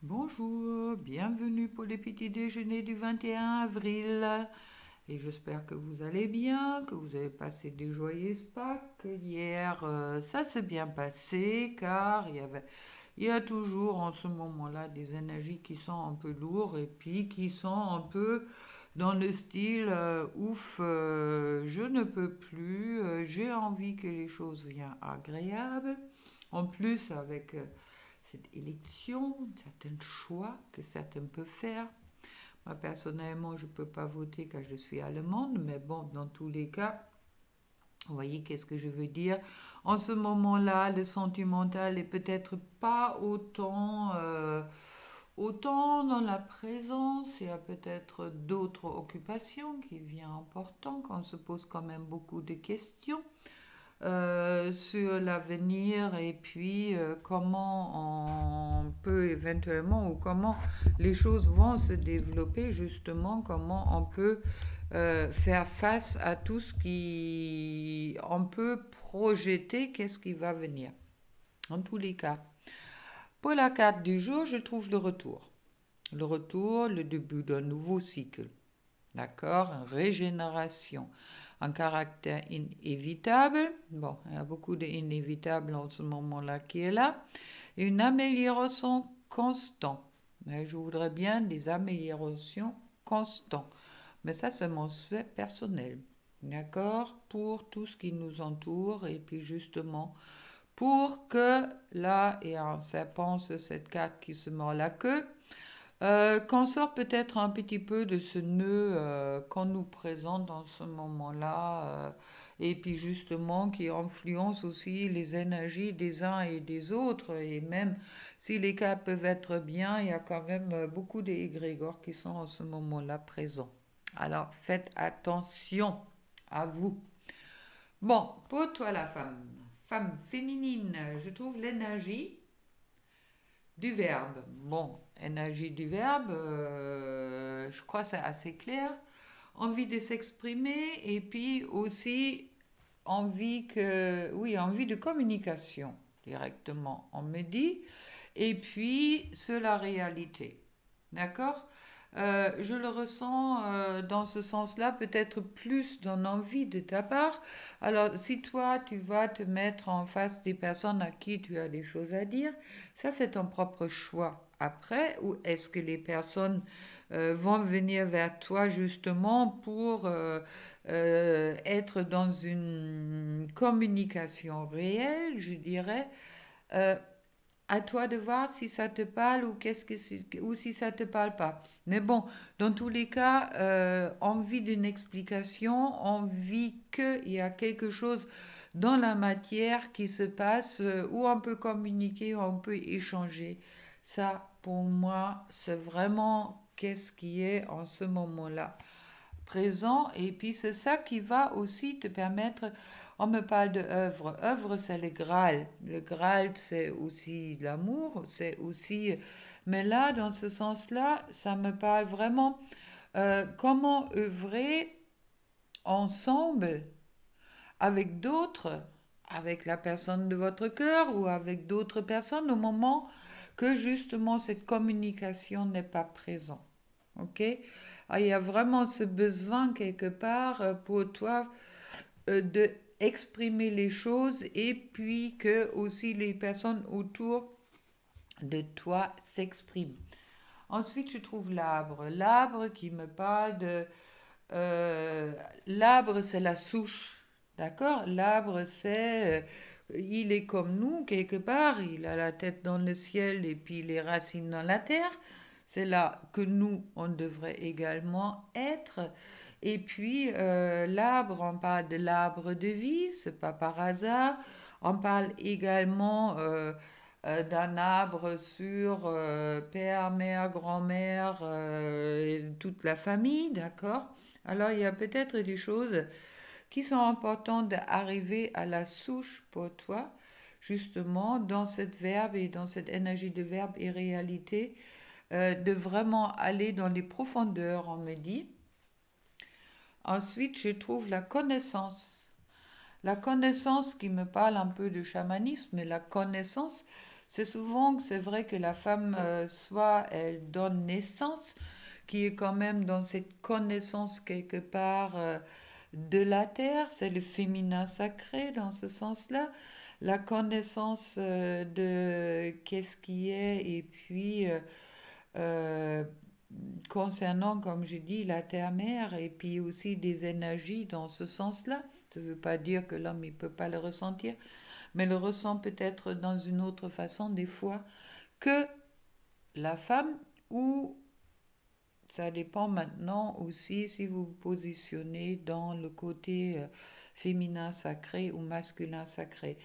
Bonjour, bienvenue pour les petits déjeuners du 21 avril. Et j'espère que vous allez bien, que vous avez passé des joyeuses Pâques. Hier, ça s'est bien passé car il y a toujours en ce moment-là des énergies qui sont un peu lourdes et puis qui sont un peu dans le style ouf, je ne peux plus, j'ai envie que les choses viennent agréables. En plus, avec cette élection, certains choix que certains peuvent faire. Moi, personnellement, je ne peux pas voter car je suis allemande, mais bon, dans tous les cas, vous voyez qu'est-ce que je veux dire. En ce moment-là, le sentimental est peut-être pas autant dans la présence. Il y a peut-être d'autres occupations qui viennent importantes quand on se pose quand même beaucoup de questions sur l'avenir et puis comment on peut éventuellement ou comment les choses vont se développer justement, comment on peut faire face à tout ce qui on peut projeter, qu'est-ce qui va venir. En tous les cas, pour la carte du jour, je trouve le retour. Le retour, le début d'un nouveau cycle. D'accord? Une régénération, un caractère inévitable. Bon, il y a beaucoup d'inévitables en ce moment-là qui est là. Et une amélioration constante. Mais je voudrais bien des améliorations constantes. Mais ça, c'est mon souhait personnel. D'accord? Pour tout ce qui nous entoure et puis justement pour que là, il y a un serpent sur cette carte qui se mord la queue, qu'on sort peut-être un petit peu de ce nœud qu'on nous présente dans ce moment-là, et puis justement qui influence aussi les énergies des uns et des autres, et même si les cas peuvent être bien, il y a quand même beaucoup d'égrégores qui sont en ce moment-là présents. Alors faites attention à vous. Bon, pour toi la femme féminine, je trouve l'énergie du verbe. Bon, énergie du verbe, je crois que c'est assez clair. Envie de s'exprimer et puis aussi envie de communication directement, on me dit. Et puis sur la réalité. D'accord? Je le ressens dans ce sens-là, peut-être plus dans envie de ta part. Alors, si toi, tu vas te mettre en face des personnes à qui tu as des choses à dire, ça, c'est ton propre choix. Après, ou est-ce que les personnes vont venir vers toi justement pour être dans une communication réelle, je dirais, euh, à toi de voir si ça te parle ou si ça te parle pas. Mais bon, dans tous les cas, envie d'une explication, envie qu'il y a quelque chose dans la matière qui se passe où on peut communiquer, où on peut échanger. Ça, pour moi, c'est vraiment qu'est-ce qui est en ce moment-là présent. Et puis c'est ça qui va aussi te permettre, on me parle de œuvre. Œuvre, c'est le Graal. Le Graal, c'est aussi l'amour, c'est aussi... Mais là, dans ce sens-là, ça me parle vraiment comment œuvrer ensemble avec d'autres, avec la personne de votre cœur ou avec d'autres personnes au moment que justement cette communication n'est pas présente. Ok? Ah, il y a vraiment ce besoin quelque part pour toi de exprimer les choses et puis que aussi les personnes autour de toi s'expriment. Ensuite, je trouve l'arbre. L'arbre qui me parle de... l'arbre, c'est la souche. D'accord? L'arbre, c'est... il est comme nous, quelque part. Il a la tête dans le ciel et puis les racines dans la terre. C'est là que nous, on devrait également être. Et puis, l'arbre, on parle de l'arbre de vie, c'est pas par hasard. On parle également d'un arbre sur père, mère, grand-mère, et toute la famille, d'accord? Alors, il y a peut-être des choses qui sont importantes d'arriver à la souche pour toi, justement, dans cette verbe et dans cette énergie de verbe et réalité, de vraiment aller dans les profondeurs, on me dit. Ensuite, je trouve la connaissance. La connaissance qui me parle un peu de chamanisme, mais la connaissance, c'est souvent que c'est vrai que la femme, soit elle donne naissance, qui est quand même dans cette connaissance quelque part de la terre, c'est le féminin sacré dans ce sens-là, la connaissance de qu'est-ce qui est, et puis euh, concernant, comme je dis, la terre-mère, et puis aussi des énergies dans ce sens-là. Ça ne veut pas dire que l'homme ne peut pas le ressentir, mais le ressent peut-être dans une autre façon des fois que la femme, ou ça dépend maintenant aussi si vous vous positionnez dans le côté féminin sacré ou masculin sacré.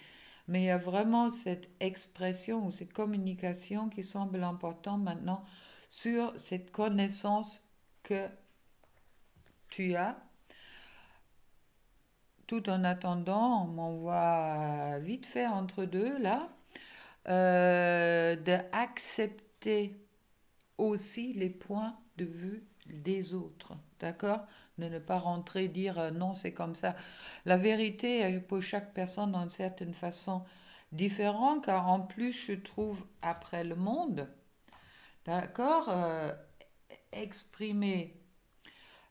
Mais il y a vraiment cette expression ou cette communication qui semble importante maintenant sur cette connaissance que tu as. Tout en attendant, on m'envoie vite fait entre deux là, d'accepter aussi les points de vue des autres, d'accord? De ne pas rentrer dire non, c'est comme ça. La vérité est pour chaque personne d'une certaine façon différente, car en plus, je trouve, après le monde, d'accord, exprimer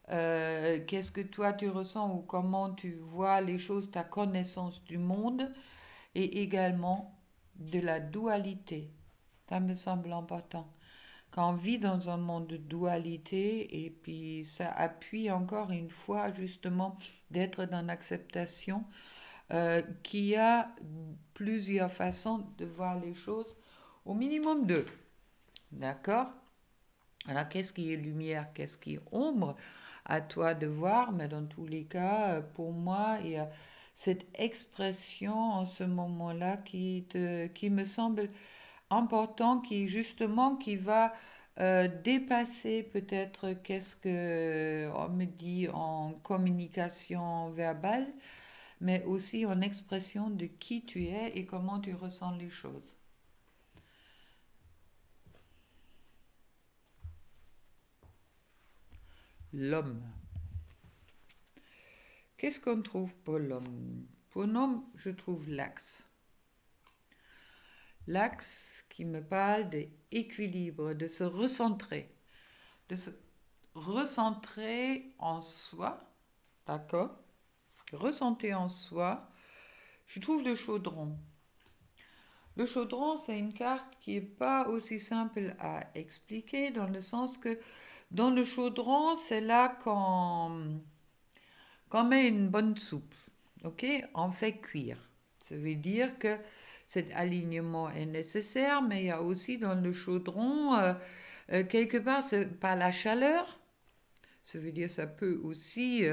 qu'est-ce que toi tu ressens ou comment tu vois les choses, ta connaissance du monde, et également de la dualité. Ça me semble important. Quand on vit dans un monde de dualité, et puis ça appuie encore une fois justement d'être dans l'acceptation, qui a plusieurs façons de voir les choses, au minimum deux. D'accord? Alors qu'est-ce qui est lumière, qu'est-ce qui est ombre? À toi de voir, mais dans tous les cas, pour moi, il y a cette expression en ce moment-là qui me semble important, qui justement qui va dépasser peut-être qu'est-ce que on me dit en communication verbale, mais aussi en expression de qui tu es et comment tu ressens les choses. L'homme. Qu'est-ce qu'on trouve pour l'homme? Pour l'homme, je trouve l'axe. L'axe qui me parle d'équilibre, de se recentrer, de se recentrer en soi, d'accord? Recentrer en soi. Je trouve le chaudron. Le chaudron, c'est une carte qui n'est pas aussi simple à expliquer, dans le sens que dans le chaudron, c'est là qu'on met une bonne soupe. Ok? On fait cuire. Ça veut dire que cet alignement est nécessaire, mais il y a aussi dans le chaudron, quelque part, c'est pas la chaleur. Ça veut dire ça peut aussi,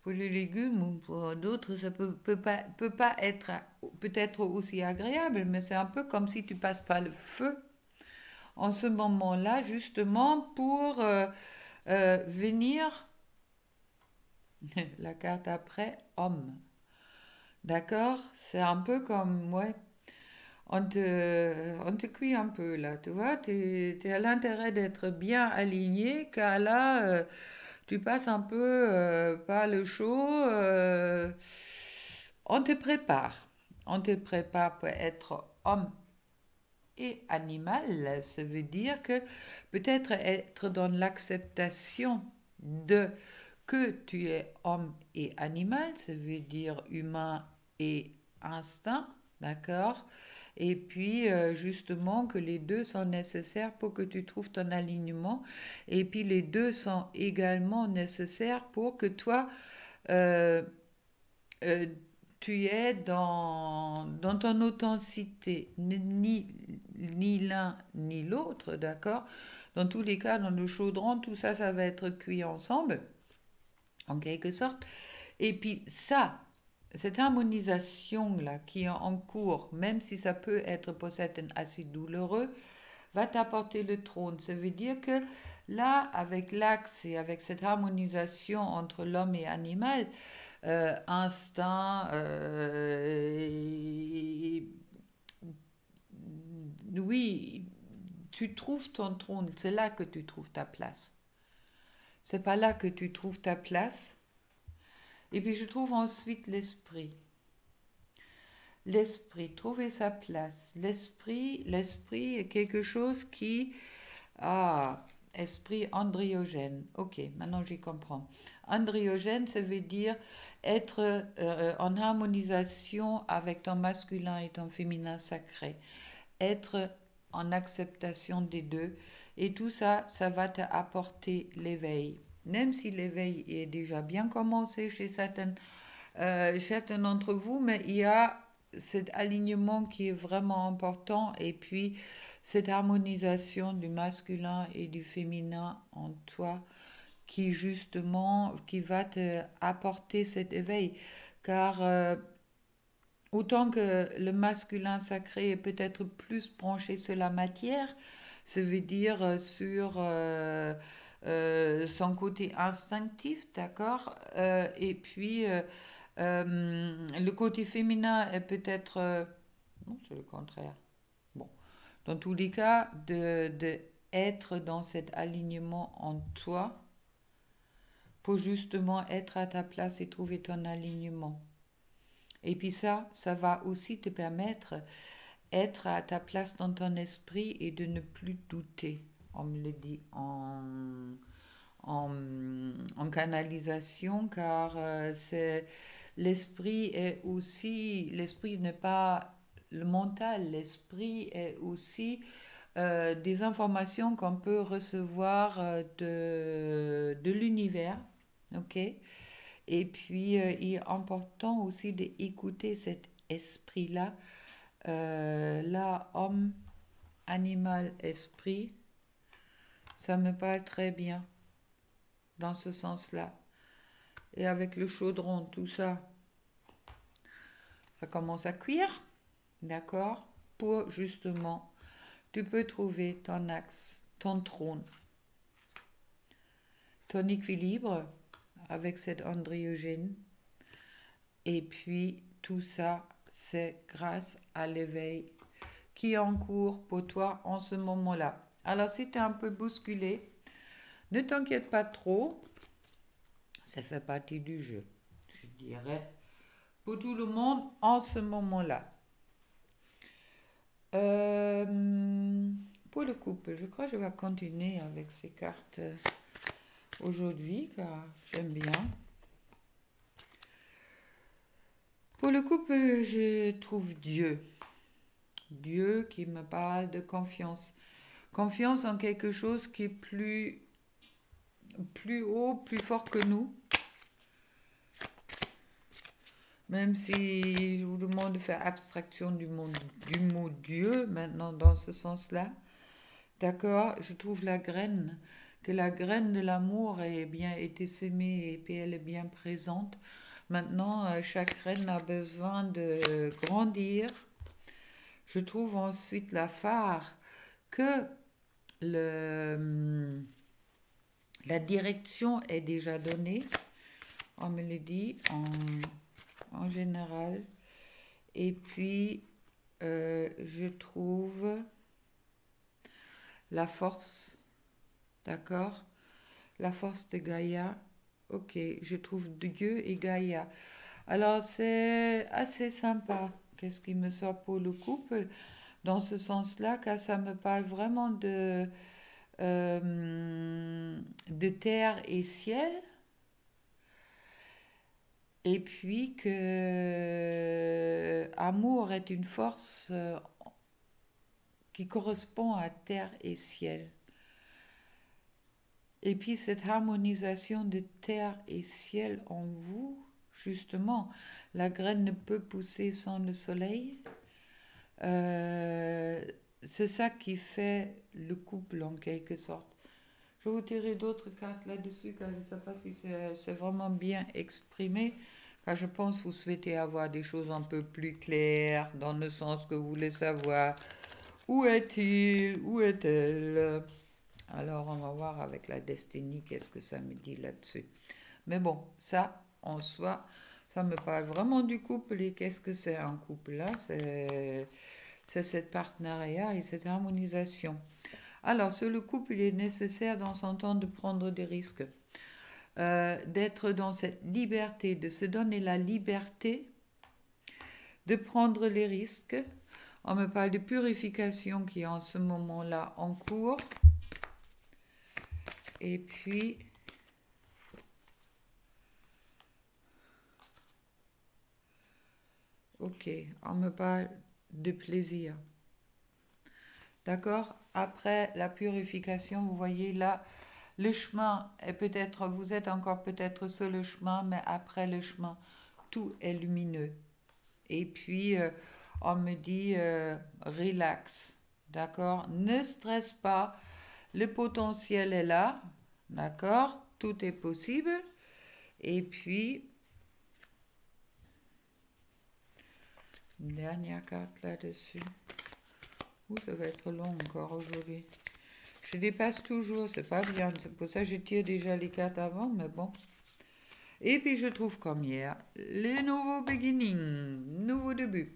pour les légumes ou pour d'autres, ça peut pas être peut-être aussi agréable, mais c'est un peu comme si tu passes pas le feu en ce moment-là, justement pour venir, la carte après, homme. D'accord? C'est un peu comme, ouais, on te cuit un peu là, tu vois, tu es à l'intérêt d'être bien aligné, car là, tu passes un peu par le chaud, on te prépare. On te prépare pour être homme et animal. Ça veut dire que peut-être être dans l'acceptation de que tu es homme et animal, ça veut dire humain et instinct, d'accord? Et puis justement que les deux sont nécessaires pour que tu trouves ton alignement. Et puis les deux sont également nécessaires pour que toi, euh, euh, tu es dans ton authenticité, ni l'un ni l'autre, d'accord? Dans tous les cas, dans le chaudron, tout ça, ça va être cuit ensemble, en quelque sorte. Et puis ça, cette harmonisation-là qui est en cours, même si ça peut être pour certaines assez douloureux, va t'apporter le trône. Ça veut dire que là, avec l'axe et avec cette harmonisation entre l'homme et l'animal, instinct, oui, tu trouves ton trône, c'est là que tu trouves ta place. C'est pas là que tu trouves ta place. Et puis je trouve ensuite l'esprit. L'esprit, trouver sa place. L'esprit est quelque chose qui... Ah, esprit andriogène. Ok, maintenant j'y comprends. Andriogène, ça veut dire être en harmonisation avec ton masculin et ton féminin sacré. Être en acceptation des deux. Et tout ça, ça va t'apporter l'éveil. Même si l'éveil est déjà bien commencé chez certains d'entre vous, mais il y a cet alignement qui est vraiment important et puis cette harmonisation du masculin et du féminin en toi qui justement qui va te apporter cet éveil car autant que le masculin sacré est peut-être plus branché sur la matière, ça veut dire sur son côté instinctif, d'accord. Et puis le côté féminin est peut-être... non, c'est le contraire. Bon, dans tous les cas, de être dans cet alignement en toi pour justement être à ta place et trouver ton alignement. Et puis ça va aussi te permettre d'être à ta place dans ton esprit et de ne plus douter. On me le dit en, en canalisation, car c'est l'esprit est aussi, l'esprit n'est pas le mental, l'esprit est aussi des informations qu'on peut recevoir de l'univers, ok? Et puis, il est important aussi d'écouter cet esprit-là, là, homme, animal, esprit, ça me parle très bien dans ce sens-là. Et avec le chaudron, tout ça, ça commence à cuire, d'accord? Pour justement, tu peux trouver ton axe, ton trône, ton équilibre avec cette andriogène. Et puis, tout ça, c'est grâce à l'éveil qui est en cours pour toi en ce moment-là. Alors, si tu es un peu bousculé, ne t'inquiète pas trop, ça fait partie du jeu, je dirais, pour tout le monde en ce moment-là. Pour le couple, je crois que je vais continuer avec ces cartes aujourd'hui, car j'aime bien. Pour le couple, je trouve Dieu. Dieu qui me parle de confiance. Confiance en quelque chose qui est plus haut, plus fort que nous. Même si je vous demande de faire abstraction du mot Dieu, maintenant dans ce sens-là. D'accord, je trouve que la graine de l'amour ait bien été semée et puis elle est bien présente. Maintenant, chaque graine a besoin de grandir. Je trouve ensuite la phare que la direction est déjà donnée. On me le dit en général. Et puis, je trouve la force, d'accord? La force de Gaïa. Ok, je trouve Dieu et Gaïa. Alors, c'est assez sympa. Qu'est-ce qui me sort pour le couple? Dans ce sens-là, car ça me parle vraiment de terre et ciel. Et puis que amour est une force qui correspond à terre et ciel. Et puis cette harmonisation de terre et ciel en vous, justement, la graine ne peut pousser sans le soleil. Euh, c'est ça qui fait le couple en quelque sorte. Je vais vous tirer d'autres cartes là-dessus, car je ne sais pas si c'est vraiment bien exprimé, car je pense que vous souhaitez avoir des choses un peu plus claires, dans le sens que vous voulez savoir où est-il, où est-elle. Alors on va voir avec la destinée qu'est-ce que ça me dit là-dessus. Mais bon, ça, en soi, ça me parle vraiment du couple. Et qu'est-ce que c'est un couple là? C'est cette partenariat et cette harmonisation. Alors, sur le couple, il est nécessaire dans son temps de prendre des risques, d'être dans cette liberté, de se donner la liberté de prendre les risques. On me parle de purification qui est en ce moment-là en cours. Et puis, ok, on me parle de plaisir. D'accord? Après la purification, vous voyez là, le chemin est peut-être, vous êtes encore peut-être sur le chemin, mais après le chemin, tout est lumineux. Et puis, on me dit, relax. D'accord? Ne stresse pas. Le potentiel est là. D'accord? Tout est possible. Et puis, une dernière carte là-dessus. Ouh, ça va être long encore aujourd'hui. Je dépasse toujours, c'est pas bien. C'est pour ça que je tire déjà les cartes avant, mais bon. Et puis je trouve comme hier, les nouveaux beginnings, nouveau début.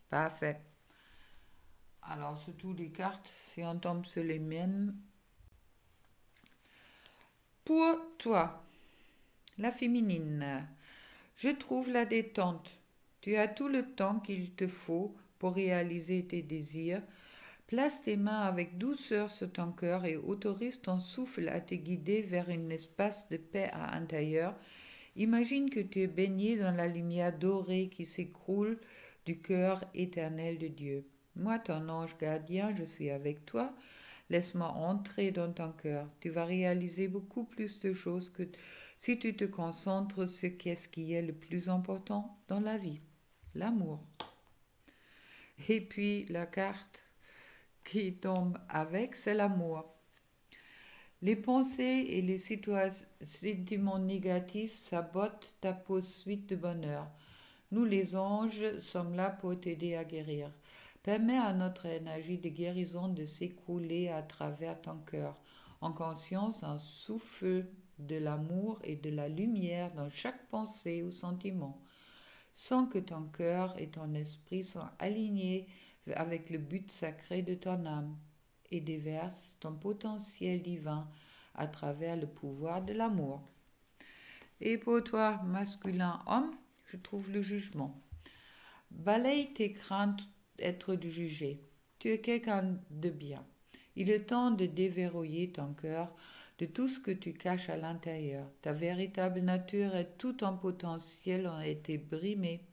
Parfait. Alors, surtout les cartes, si on tombe sur les mêmes. Pour toi, la féminine, je trouve la détente. Tu as tout le temps qu'il te faut pour réaliser tes désirs. Place tes mains avec douceur sur ton cœur et autorise ton souffle à te guider vers un espace de paix à l'intérieur. Imagine que tu es baigné dans la lumière dorée qui s'écroule du cœur éternel de Dieu. Moi, ton ange gardien, je suis avec toi. Laisse-moi entrer dans ton cœur. Tu vas réaliser beaucoup plus de choses que si tu te concentres sur ce qui est le plus important dans la vie, l'amour. Et puis la carte qui tombe avec, c'est l'amour. Les pensées et les sentiments négatifs sabotent ta poursuite de bonheur. Nous, les anges, sommes là pour t'aider à guérir. Permets à notre énergie de guérison de s'écouler à travers ton cœur. En conscience, un souffle de l'amour et de la lumière dans chaque pensée ou sentiment. Sans que ton cœur et ton esprit soient alignés avec le but sacré de ton âme et déverse ton potentiel divin à travers le pouvoir de l'amour. Et pour toi, masculin homme, je trouve le jugement. Balaye tes craintes d'être jugé. Tu es quelqu'un de bien. Il est temps de déverrouiller ton cœur de tout ce que tu caches à l'intérieur. Ta véritable nature et tout ton potentiel ont été brimés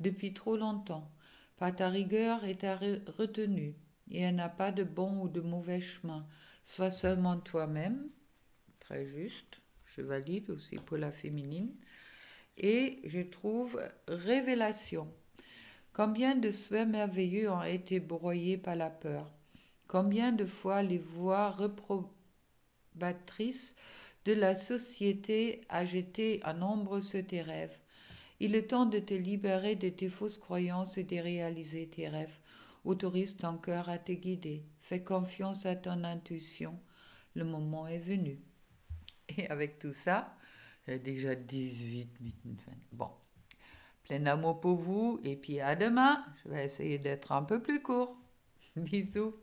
depuis trop longtemps par ta rigueur et ta retenue. Il n'y a pas de bon ou de mauvais chemin. Sois seulement toi-même. Très juste. Je valide aussi pour la féminine. Et je trouve révélation. Combien de souhaits merveilleux ont été broyés par la peur? Combien de fois les voix reprobatrices de la société a jeté un ombre sur tes rêves? Il est temps de te libérer de tes fausses croyances et de réaliser tes rêves. Autorise ton cœur à te guider. Fais confiance à ton intuition. Le moment est venu. Et avec tout ça, j'ai déjà 18 minutes. Bon, plein d'amour pour vous. Et puis à demain. Je vais essayer d'être un peu plus court. Bisous.